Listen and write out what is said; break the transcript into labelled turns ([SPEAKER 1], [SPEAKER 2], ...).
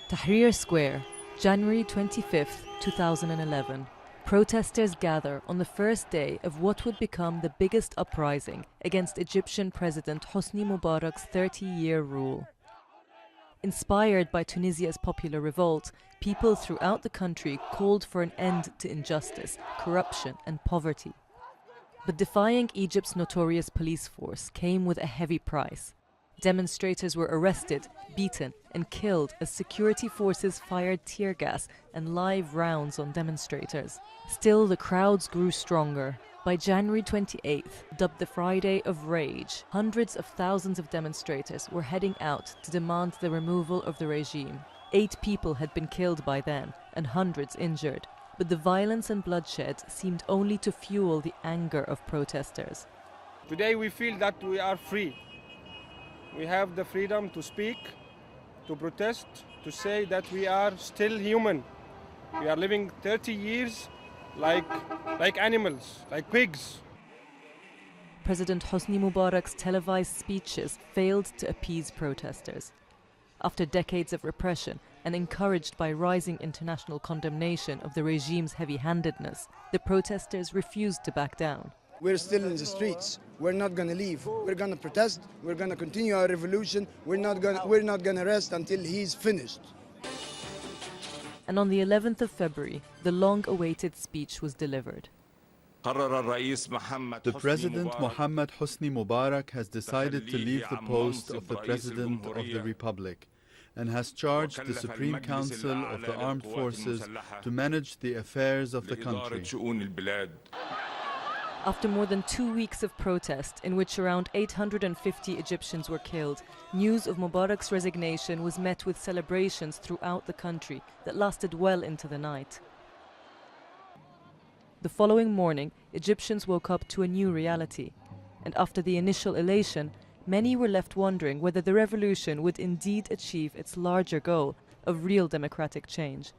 [SPEAKER 1] Tahrir Square, January 25, 2011. Protesters gather on the first day of what would become the biggest uprising against Egyptian President Hosni Mubarak's 30-year rule. Inspired by Tunisia's popular revolt, people throughout the country called for an end to injustice, corruption and poverty. But defying Egypt's notorious police force came with a heavy price. Demonstrators were arrested, beaten and killed as security forces fired tear gas and live rounds on demonstrators. Still, the crowds grew stronger. By January 28th, dubbed the Friday of Rage, hundreds of thousands of demonstrators were heading out to demand the removal of the regime. 8 people had been killed by then and hundreds injured, but the violence and bloodshed seemed only to fuel the anger of protesters.
[SPEAKER 2] Today we feel that we are free. We have the freedom to speak, to protest, to say that we are still human. We are living 30 years like animals, like pigs.
[SPEAKER 1] President Hosni Mubarak's televised speeches failed to appease protesters. After decades of repression and encouraged by rising international condemnation of the regime's heavy-handedness, the protesters refused to back down.
[SPEAKER 3] We're still in the streets. We're not going to leave. We're going to protest. We're going to continue our revolution. We're not going to rest until he's finished.
[SPEAKER 1] And on the 11th of February, the long-awaited speech was delivered.
[SPEAKER 4] The President Mohammed Hosni Mubarak has decided to leave the post of the President of the Republic and has charged the Supreme Council of the Armed Forces to manage the affairs of the country.
[SPEAKER 1] After more than 2 weeks of protest, in which around 850 Egyptians were killed, news of Mubarak's resignation was met with celebrations throughout the country that lasted well into the night. The following morning, Egyptians woke up to a new reality, and after the initial elation, many were left wondering whether the revolution would indeed achieve its larger goal of real democratic change.